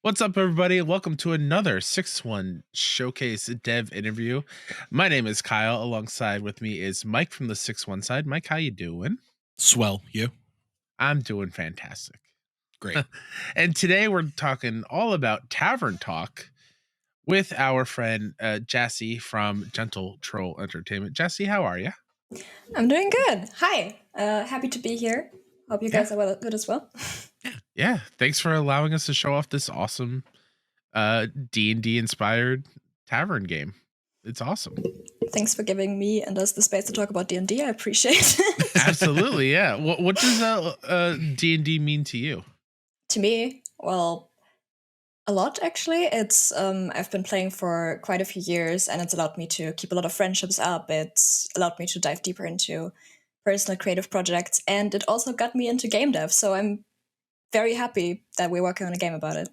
What's up, everybody? Welcome to another 6-1 Showcase Dev interview. My name is Kyle. Alongside with me is Mike from the 6-1 side. Mike, how you doing? Swell, you? I'm doing fantastic. Great. And today we're talking all about Tavern Talk with our friend Jassy from Gentle Troll Entertainment. Jassy, how are you? I'm doing good. Hi. Happy to be here. Hope you guys are good as well. Yeah. Thanks for allowing us to show off this awesome D&D-inspired Tavern game. It's awesome. Thanks for giving me and us the space to talk about D&D. I appreciate it. Absolutely, yeah. What does D&D mean to you? To me, well, a lot actually. It's I've been playing for quite a few years, and it's allowed me to keep a lot of friendships up. It's allowed me to dive deeper into personal creative projects, and it also got me into game dev. So I'm very happy that we're working on a game about it.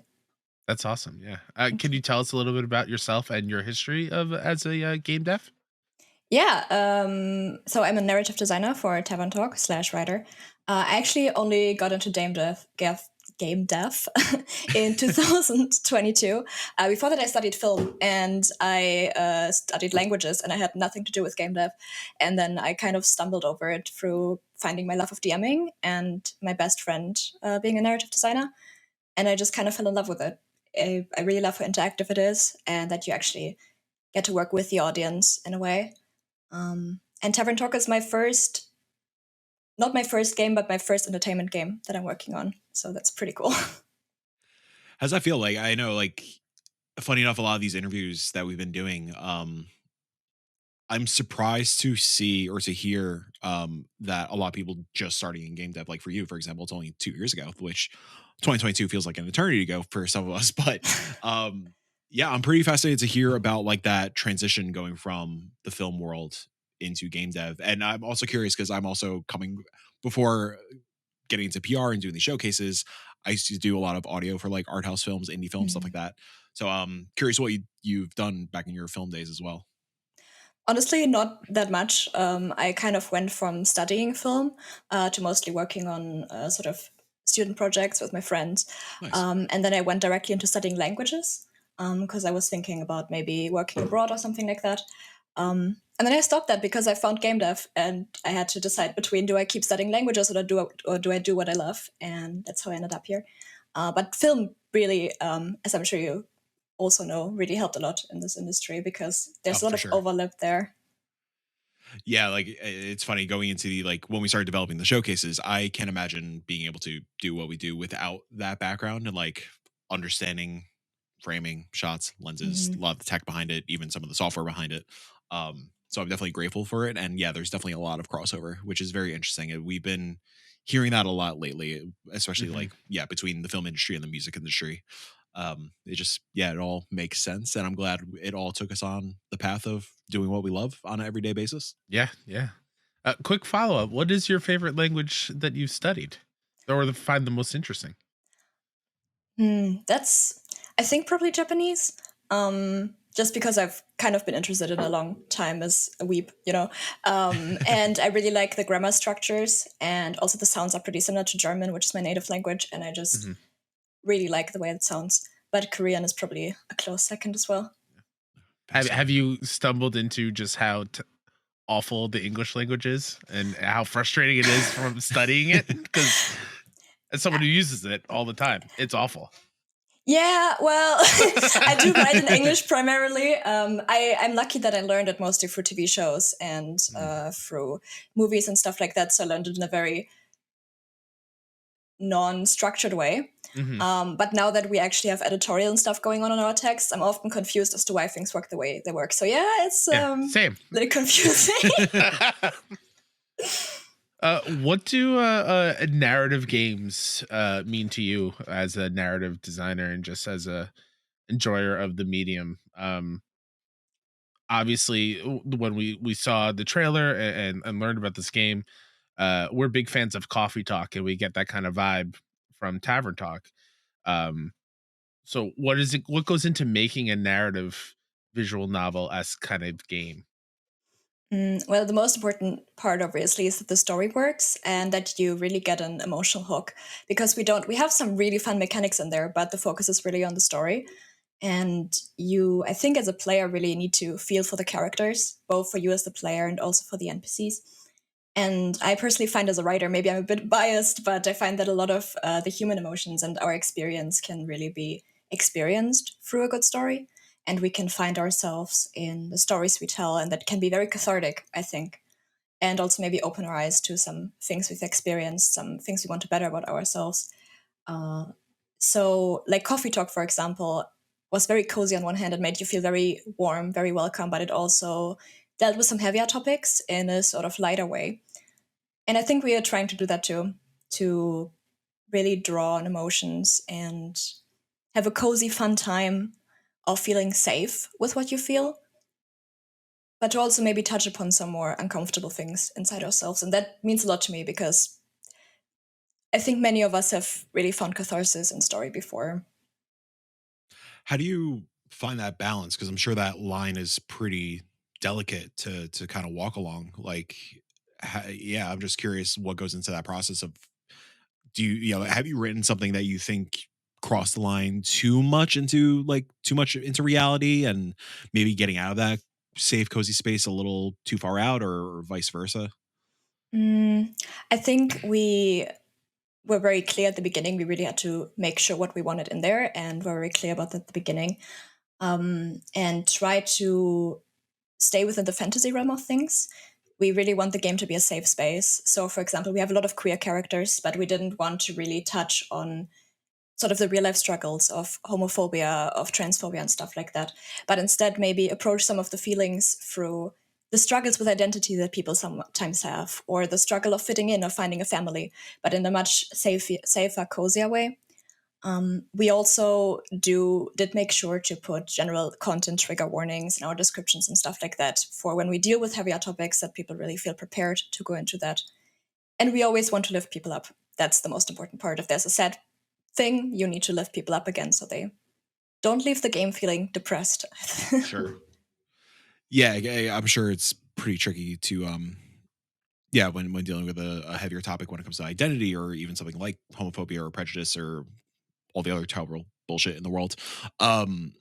That's awesome. Yeah. Can you tell us a little bit about yourself and your history of as a game dev? Yeah, so I'm a narrative designer for Tavern Talk / writer. I actually only got into game dev in 2022. Before that, I studied film and I studied languages, and I had nothing to do with game dev. And then I kind of stumbled over it through finding my love of DMing and my best friend being a narrative designer. And I just kind of fell in love with it. I really love how interactive it is, and that you actually get to work with the audience in a way. And Tavern Talk is not my first game, but my first entertainment game that I'm working on. So that's pretty cool. How's that feel? Like, I know, like, funny enough, a lot of these interviews that we've been doing, I'm surprised to see or to hear that a lot of people just starting in game dev, like for you, for example, it's only 2 years ago, which 2022 feels like an eternity ago for some of us. But yeah, I'm pretty fascinated to hear about like that transition going from the film world into game dev. And I'm also curious because I'm also coming before getting into PR and doing these showcases. I used to do a lot of audio for like art house films, indie films, stuff like that. So I'm curious what you've done back in your film days as well. Honestly, not that much. I kind of went from studying film to mostly working on sort of student projects with my friends. Nice. And then I went directly into studying languages because I was thinking about maybe working abroad or something like that. And then I stopped that because I found game dev, and I had to decide between do I keep studying languages or do I do what I love, and that's how I ended up here. But film really, as I'm sure you also know, really helped a lot in this industry because there's a lot of overlap there. Yeah, like it's funny going into the like when we started developing the showcases, I can't imagine being able to do what we do without that background and like understanding framing, shots, lenses, a lot of the tech behind it, even some of the software behind it. So I'm definitely grateful for it. And yeah, there's definitely a lot of crossover, which is very interesting. And we've been hearing that a lot lately, especially like, yeah, between the film industry and the music industry. It just, yeah, it all makes sense. And I'm glad it all took us on the path of doing what we love on an everyday basis. Yeah, yeah. Quick follow up. What is your favorite language that you've studied or find the most interesting? That's, I think, probably Japanese. Just because I've kind of been interested in a long time as a weeb, you know. And I really like the grammar structures, and also the sounds are pretty similar to German, which is my native language, and I just really like the way it sounds. But Korean is probably a close second as well. Have you stumbled into just how awful the English language is and how frustrating it is from studying it? Because as someone who uses it all the time, it's awful. Yeah, well, I do write in English primarily. I'm lucky that I learned it mostly through TV shows and through movies and stuff like that. So I learned it in a very non-structured way. But now that we actually have editorial and stuff going on our texts, I'm often confused as to why things work the way they work. So yeah, it's same. A little confusing. What do narrative games mean to you as a narrative designer and just as a enjoyer of the medium? Obviously, when we saw the trailer and learned about this game, we're big fans of Coffee Talk, and we get that kind of vibe from Tavern Talk. So what is it? What goes into making a narrative visual novel as kind of game? Well, the most important part, obviously, is that the story works and that you really get an emotional hook. Because we have some really fun mechanics in there, but the focus is really on the story. And you, I think, as a player, really need to feel for the characters, both for you as the player and also for the NPCs. And I personally find as a writer, maybe I'm a bit biased, but I find that a lot of the human emotions and our experience can really be experienced through a good story. And we can find ourselves in the stories we tell, and that can be very cathartic, I think. And also maybe open our eyes to some things we've experienced, some things we want to better about ourselves. Uh, so, like Coffee Talk, for example, was very cozy on one hand. It made you feel very warm, very welcome, but it also dealt with some heavier topics in a sort of lighter way. And I think we are trying to do that too, to really draw on emotions and have a cozy, fun time of feeling safe with what you feel, but to also maybe touch upon some more uncomfortable things inside ourselves. And that means a lot to me because I think many of us have really found catharsis in story before. How do you find that balance? Because I'm sure that line is pretty delicate to kind of walk along. Like, yeah, I'm just curious what goes into that process of have you written something that you think crossed the line too much into reality and maybe getting out of that safe cozy space a little too far out or vice versa? Mm, I think we were very clear at the beginning. We really had to make sure what we wanted in there, and we're very clear about that at the beginning. And try to stay within the fantasy realm of things. We really want the game to be a safe space. So, for example, we have a lot of queer characters, but we didn't want to really touch on sort of the real life struggles of homophobia, of transphobia, and stuff like that. But instead, maybe approach some of the feelings through the struggles with identity that people sometimes have, or the struggle of fitting in or finding a family, but in a much safer, cozier way. We also did make sure to put general content trigger warnings in our descriptions and stuff like that for when we deal with heavier topics, that people really feel prepared to go into that. And we always want to lift people up. That's the most important part. If there's a sad thing, you need to lift people up again so they don't leave the game feeling depressed. Sure. Yeah, I'm sure it's pretty tricky to yeah, when dealing with a heavier topic when it comes to identity or even something like homophobia or prejudice or all the other terrible bullshit in the world. Um,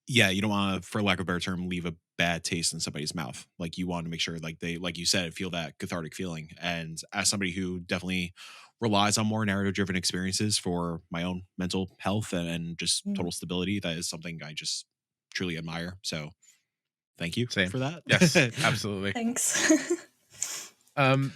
yeah, you don't want to, for lack of a better term, leave a bad taste in somebody's mouth. Like you want to make sure, like they, like you said, feel that cathartic feeling. And as somebody who definitely relies on more narrative-driven experiences for my own mental health and just Mm, total stability, that is something I just truly admire. So thank you Same. for Yes, that. absolutely. thanks. Um,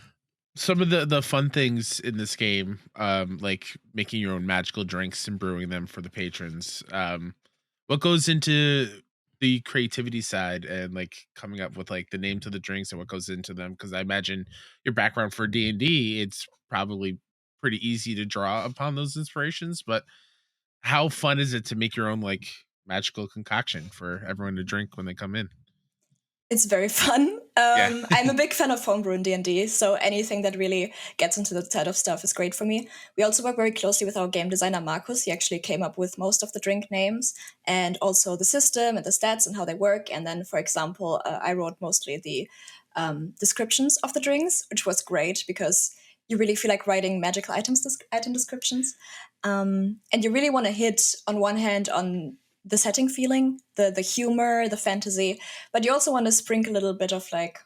some of the fun things in this game, like making your own magical drinks and brewing them for the patrons. What goes into the creativity side and like coming up with like the names of the drinks and what goes into them? Because I imagine your background for D&D, it's probably pretty easy to draw upon those inspirations. But how fun is it to make your own like magical concoction for everyone to drink when they come in? It's very fun. Yeah. I'm a big fan of homebrew and D&D, so anything that really gets into that side of stuff is great for me. We also work very closely with our game designer, Marcus. He actually came up with most of the drink names and also the system and the stats and how they work. And then, for example, I wrote mostly the descriptions of the drinks, which was great because you really feel like writing magical item descriptions. And you really want to hit, on one hand, on the setting feeling, the humor, the fantasy, but you also want to sprinkle a little bit of like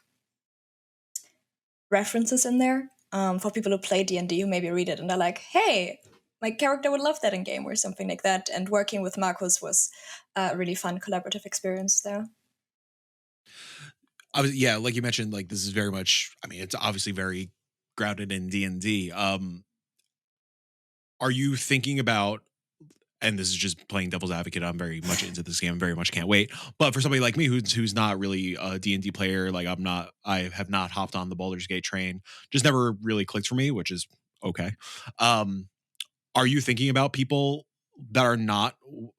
references in there for people who play D&D who maybe read it and they're like, hey, my character would love that in game or something like that. And working with Marcus was a really fun collaborative experience there. Yeah, like you mentioned, like this is very much. I mean, it's obviously very grounded in D&D. Are you thinking about? And this is just playing devil's advocate. I'm very much into this game. Very much can't wait. But for somebody like me who's not really a D&D player, like I'm not. I have not hopped on the Baldur's Gate train. Just never really clicked for me, which is okay. Um, are you thinking about people that are not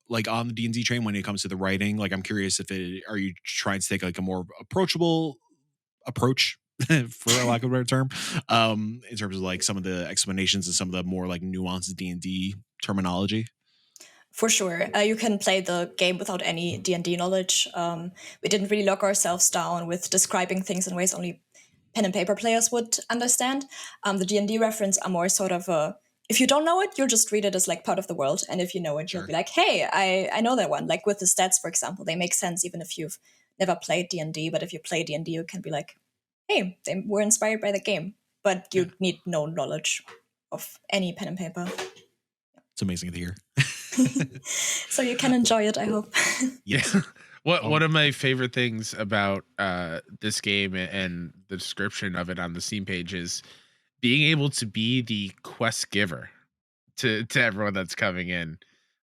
like on the D&D train when it comes to the writing? Like, I'm curious if are you trying to take like a more approachable approach for a lack of a better term in terms of like some of the explanations and some of the more like nuanced D&D terminology? For sure. You can play the game without any D&D knowledge. We didn't really lock ourselves down with describing things in ways only pen and paper players would understand. The D&D reference are more sort of if you don't know it, you'll just read it as like part of the world. And if you know it, Sure. you'll be like, hey, I know that one. Like with the stats, for example, they make sense even if you've never played D&D. But if you play D&D, you can be like, hey, they were inspired by the game. But you need no knowledge of any pen and paper. It's amazing to hear. So you can enjoy it, I hope. Yes. One of my favorite things about this game and the description of it on the Steam page is being able to be the quest giver to everyone that's coming in.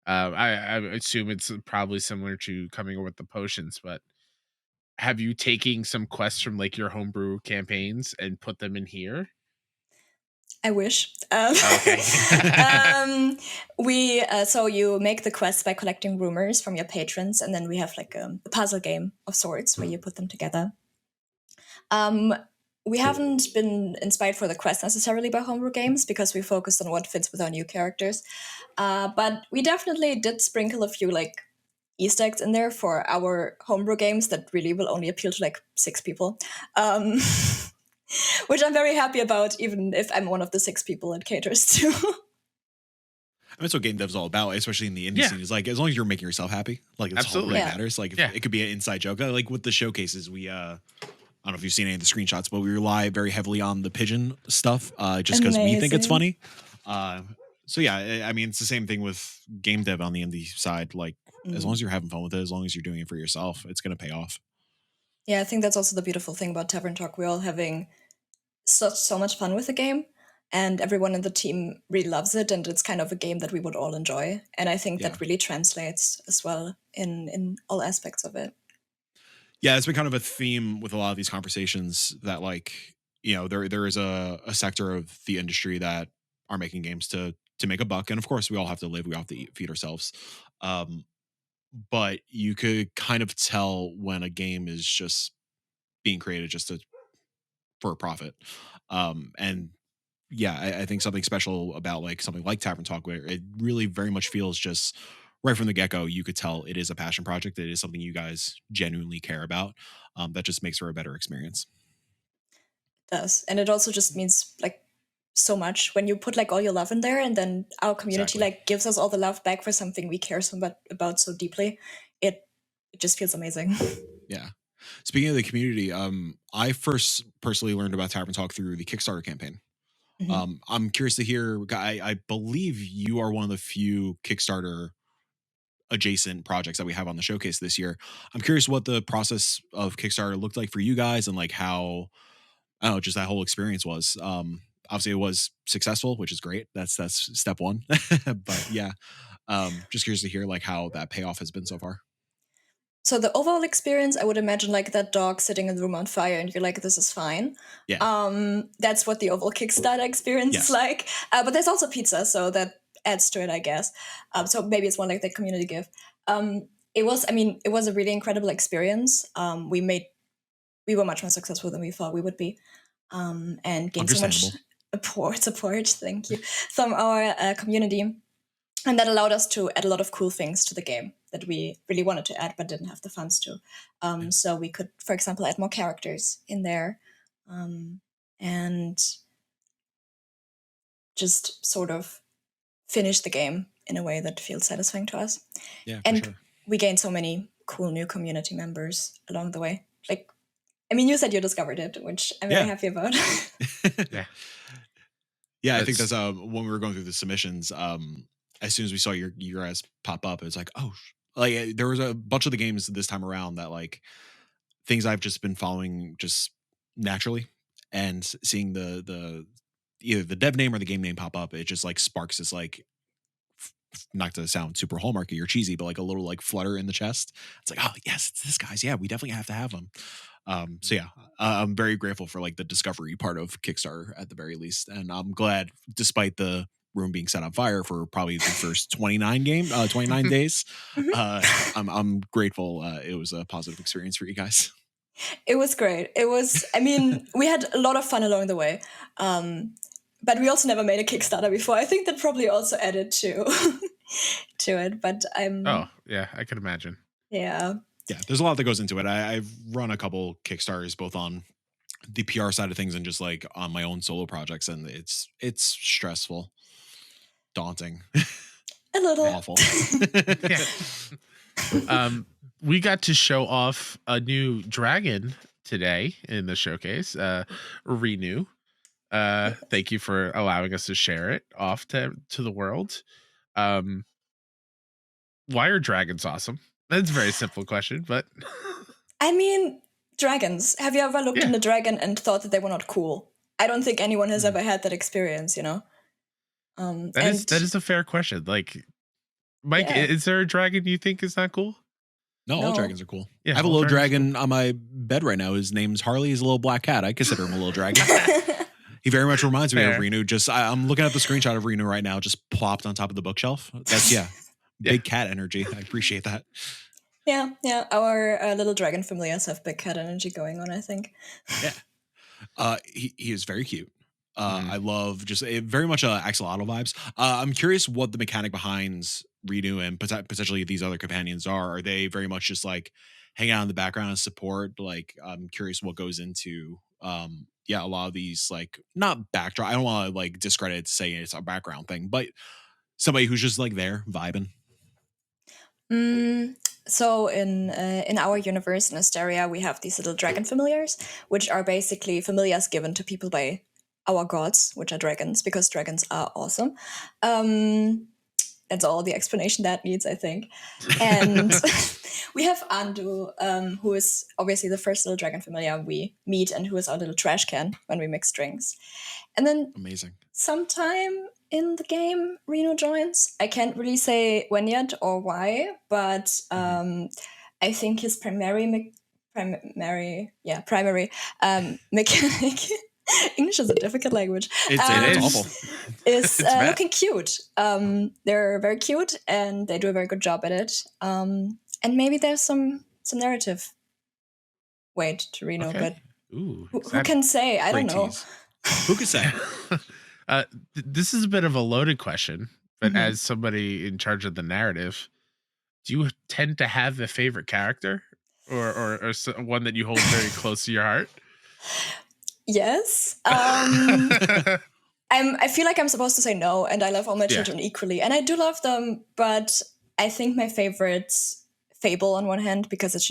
I assume it's probably similar to coming over with the potions, but have you taken some quests from like your homebrew campaigns and put them in here? I wish. Okay. So you make the quests by collecting rumors from your patrons, and then we have like a puzzle game of sorts where you put them together. We haven't been inspired for the quest necessarily by homebrew games because we focused on what fits with our new characters. But we definitely did sprinkle a few like Easter eggs in there for our homebrew games that really will only appeal to like 6 people. Which I'm very happy about, even if I'm one of the 6 people it caters to. I mean, that's what game dev's all about, especially in the indie scene. Is like as long as you're making yourself happy, like that's all that really matters. Like if it could be an inside joke. Like with the showcases, we I don't know if you've seen any of the screenshots, but we rely very heavily on the pigeon stuff, just because we think it's funny. So yeah, I mean, it's the same thing with game dev on the indie side. Like as long as you're having fun with it, as long as you're doing it for yourself, it's going to pay off. Yeah, I think that's also the beautiful thing about Tavern Talk. We're all having so much fun with the game, and everyone in the team really loves it, and it's kind of a game that we would all enjoy. And I think that really translates as well in all aspects of it. Yeah, it's been kind of a theme with a lot of these conversations that, like, you know, there is a sector of the industry that are making games to make a buck, and of course we all have to live, we all have to eat, feed ourselves. But you could kind of tell when a game is just being created just for a profit. And yeah, I think something special about like something like Tavern Talk, where it really very much feels just right from the get-go, you could tell it is a passion project. It is something you guys genuinely care about. That just makes for a better experience. It does. And it also just means like so much when you put like all your love in there, and then our community like gives us all the love back for something we care so much about so deeply. It just feels amazing. Yeah. Speaking of the community, I first personally learned about Tavern Talk through the Kickstarter campaign. I'm curious to hear. I believe you are one of the few Kickstarter adjacent projects that we have on the showcase this year. I'm curious what the process of Kickstarter looked like for you guys, and like how, I don't know, just that whole experience was. Obviously, it was successful, which is great. That's step one. But yeah, just curious to hear like how that payoff has been so far. So the overall experience, I would imagine like that dog sitting in the room on fire and you're like, this is fine. Yeah. That's what the overall Kickstarter experience is like. But there's also pizza, so that adds to it, I guess. So maybe it's more like the community gift. It was a really incredible experience. We were much more successful than we thought we would be. And gained so much support, thank you, from our community. And that allowed us to add a lot of cool things to the game that we really wanted to add but didn't have the funds to. So we could, for example, add more characters in there and just sort of finish the game in a way that feels satisfying to us. Yeah, and we gained so many cool new community members along the way. Like, I mean, you said you discovered it, which I'm very happy about. Yeah, I think that's when we were going through the submissions, as soon as we saw your guys pop up, it's like, oh, like there was a bunch of the games this time around that like things I've just been following just naturally, and seeing the either the dev name or the game name pop up, it just like sparks this like, not to sound super hallmarky or cheesy, but like a little like flutter in the chest. It's like, oh yes, it's this guy's. Yeah, we definitely have to have him. So yeah, I'm very grateful for like the discovery part of Kickstarter at the very least, and I'm glad, despite the room being set on fire for probably the first 29 days. I'm grateful. It was a positive experience for you guys. It was great. It was, I mean, we had a lot of fun along the way. But we also never made a Kickstarter before. I think that probably also added to to it, but Oh, yeah, I can imagine. yeah. Yeah, there's a lot that goes into it. I've run a couple Kickstarters, both on the PR side of things and just like on my own solo projects, and it's stressful, daunting, A little. awful. Yeah. We got to show off a new dragon today in the showcase, Renew. Thank you for allowing us to share it off to the world. Why are dragons awesome? That's a very simple question, but I mean, dragons. Have you ever looked Yeah. in a dragon and thought that they were not cool? I don't think anyone has ever had that experience, you know? that is a fair question. Like, Mike, Yeah. is there a dragon you think is not cool? No, all No. dragons are cool. Yeah, I have a all little dragons are dragon on my bed right now. His name's Harley. He's a little black cat. I consider him a little dragon. He very much reminds me of Fair. Renu. Just I'm looking at the screenshot of Renu right now, just plopped on top of the bookshelf. That's Yeah. big cat energy. I appreciate that. Yeah. Our little dragon familiars have big cat energy going on, I think. He is very cute. Mhm. I love just very much axolotl vibes. I'm curious what the mechanic behind Renu and potentially these other companions are. Are they very much just like hang out in the background and support? Like, I'm curious what goes into a lot of these, like, not backdrop. I don't want to like discredit saying it's a background thing, but somebody who's just like there vibing. So in our universe in Asteria, we have these little dragon familiars, which are basically familiars given to people by our gods, which are dragons, because dragons are awesome. That's all the explanation that needs, I think. And we have Andu, who is obviously the first little dragon familiar we meet, and who is our little trash can when we mix drinks. And then Amazing. sometime in the game, Reno joins. I can't really say when yet or why, but I think his primary mechanic. English is a difficult language. It's awful. Is bad. looking cute. They're very cute, and they do a very good job at it. And maybe there's some narrative weight to Reno, Okay. but Ooh, who can say? I don't Great know. tease. Who could say? This is a bit of a loaded question, but Mhm. as somebody in charge of the narrative, do you tend to have a favorite character or one that you hold very close to your heart? Yes. I feel like I'm supposed to say no, and I love all my Yeah. children equally, and I do love them. But I think my favorite's Fable on one hand, because it's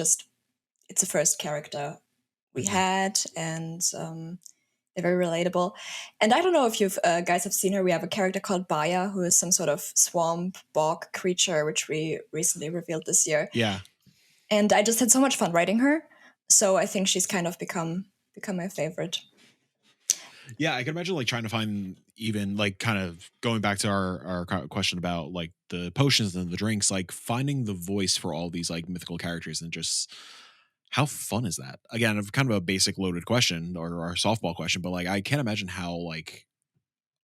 the first character we had, and they're very relatable. And I don't know if you guys have seen her. We have a character called Baya, who is some sort of swamp bog creature, which we recently revealed this year. Yeah. And I just had so much fun writing her, so I think she's kind of become my favorite. Yeah, I can imagine like trying to find, even like kind of going back to our question about like the potions and the drinks, like finding the voice for all these like mythical characters, and just how fun is that? Again, kind of a basic loaded question or softball question, but like I can't imagine how like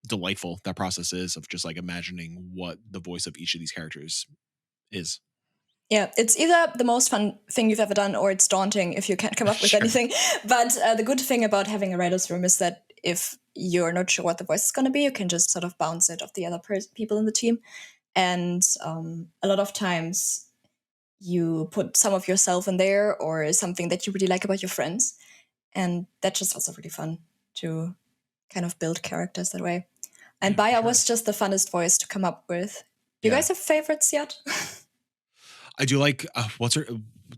delightful that process is of just like imagining what the voice of each of these characters is. Yeah, it's either the most fun thing you've ever done, or it's daunting if you can't come up with Sure. anything. But the good thing about having a writer's room is that if you're not sure what the voice is going to be, you can just sort of bounce it off the other people in the team. And a lot of times you put some of yourself in there, or something that you really like about your friends. And that's just also really fun to kind of build characters that way. And Yeah, Baya sure. was just the funnest voice to come up with. Do you Yeah. guys have favorites yet? I do like what's her,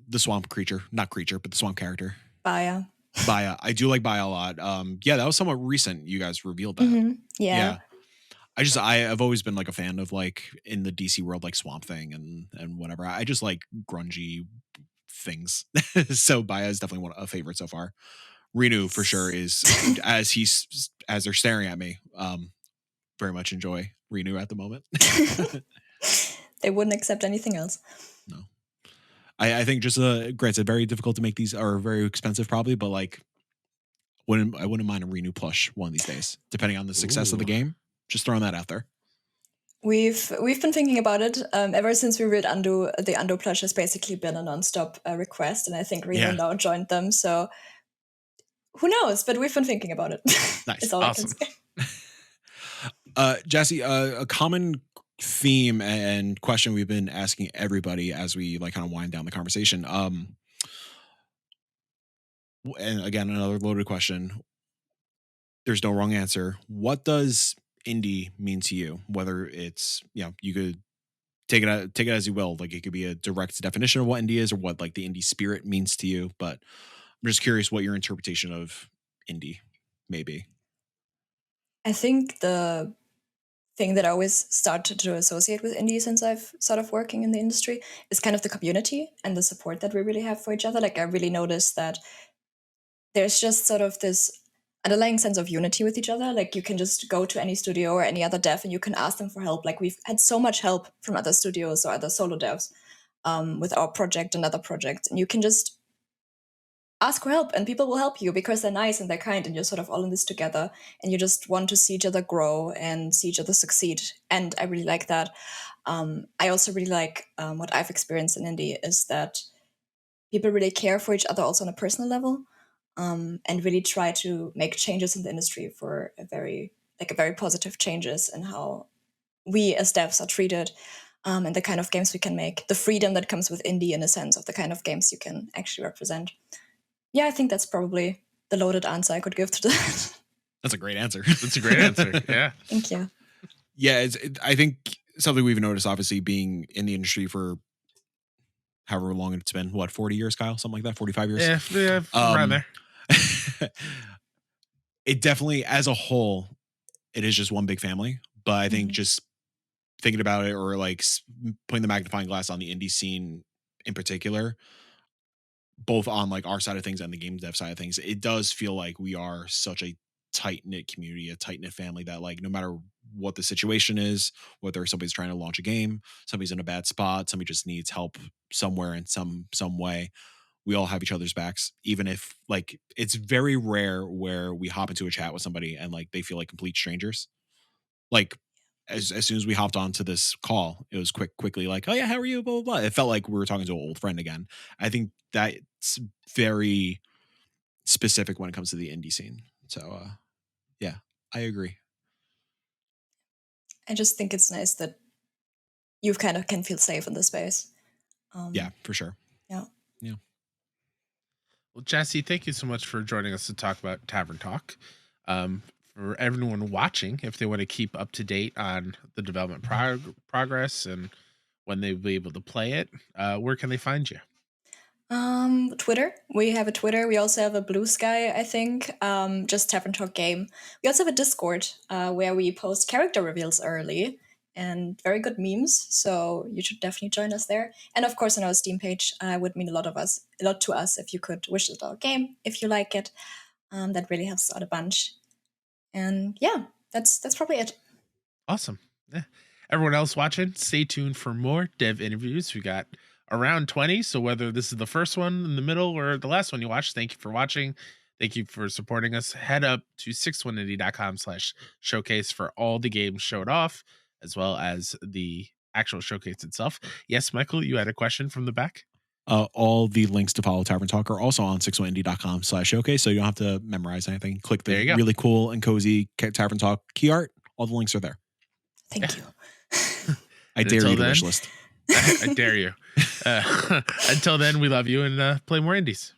the swamp creature, not creature, but the swamp character. Baya. Baya. I do like Baya a lot. Yeah, that was somewhat recent. You guys revealed that. Mhm. Yeah. I've always been like a fan of like in the DC world, like Swamp Thing and whatever. I just like grungy things. So Baya is definitely a favorite so far. Renu for sure is as they're staring at me. Very much enjoy Renu at the moment. They wouldn't accept anything else. No. I think just granted, very difficult to make these, are very expensive probably, but like I wouldn't mind a Renu plush one of these days, depending on the success of the Ooh. game. Just throwing that out there. We've been thinking about it ever since we read Undo. The Undo plush has basically been a nonstop request, and I think Reno Yeah. now joined them. So who knows? But we've been thinking about it. Nice. It's all Awesome. I can say. Jassy, a common theme and question we've been asking everybody as we like kind of wind down the conversation. And again, another loaded question. There's no wrong answer. What does indie mean to you? Whether it's, you could take it as you will. Like it could be a direct definition of what indie is or what like the indie spirit means to you. But I'm just curious what your interpretation of indie may be. I think the thing that I always started to associate with indie since I've started working in the industry is kind of the community and the support that we really have for each other. Like I really noticed that there's just sort of this underlying sense of unity with each other. Like you can just go to any studio or any other dev and you can ask them for help. Like we've had so much help from other studios or other solo devs with our project and other projects. And you can just ask for help and people will help you because they're nice and they're kind and you're sort of all in this together and you just want to see each other grow and see each other succeed. And I really like that. I also really like what I've experienced in indie is that people really care for each other also on a personal level. And really try to make changes in the industry for a very positive changes in how we as devs are treated and the kind of games we can make, the freedom that comes with indie in a sense of the kind of games you can actually represent. Yeah, I think that's probably the loaded answer I could give to that. That's a great answer. That's a great answer. Yeah. Thank you. Yeah, I think something we've noticed, obviously, being in the industry for however long it's been, 40 years, Kyle? Something like that, 45 years? Yeah, around there. It definitely, as a whole, it is just one big family. But I think just thinking about it or like putting the magnifying glass on the indie scene in particular, both on like our side of things and the game dev side of things, it does feel like we are such a tight-knit community, a tight-knit family that like no matter what the situation is, whether somebody's trying to launch a game, somebody's in a bad spot, somebody just needs help somewhere in some way, we all have each other's backs. Even if like it's very rare where we hop into a chat with somebody and like they feel like complete strangers. Like as soon as we hopped onto this call, it was quickly like, oh yeah, how are you? Blah, blah, blah. It felt like we were talking to an old friend again. I think that's very specific when it comes to the indie scene. So yeah, I agree. I just think it's nice that you kind of can feel safe in the space. Yeah, for sure. Yeah. Well, Jesse, thank you so much for joining us to talk about Tavern Talk. For everyone watching, if they want to keep up to date on the development progress and when they'll be able to play it, where can they find you? Twitter. We have a Twitter. We also have a Blue Sky, I think. Just Tavern Talk Game. We also have a Discord where we post character reveals early and very good memes. So you should definitely join us there. And of course, on our Steam page, would mean a lot to us if you could wish us our game if you like it. That really helps out a bunch. And yeah, that's probably it. Awesome. Yeah. Everyone else watching, stay tuned for more dev interviews. We got around 20. So whether this is the first one in the middle or the last one you watched, thank you for watching. Thank you for supporting us. Head up to sixoneindie.com/showcase for all the games showed off, as well as the actual showcase itself. Yes, Michael, you had a question from the back? All the links to follow Tavern Talk are also on sixoneindie.com/showcase, so you don't have to memorize anything. Click the really cool and cozy Tavern Talk key art. All the links are there. Thank you. I dare you to wish list. I dare you. Until then, we love you and play more indies.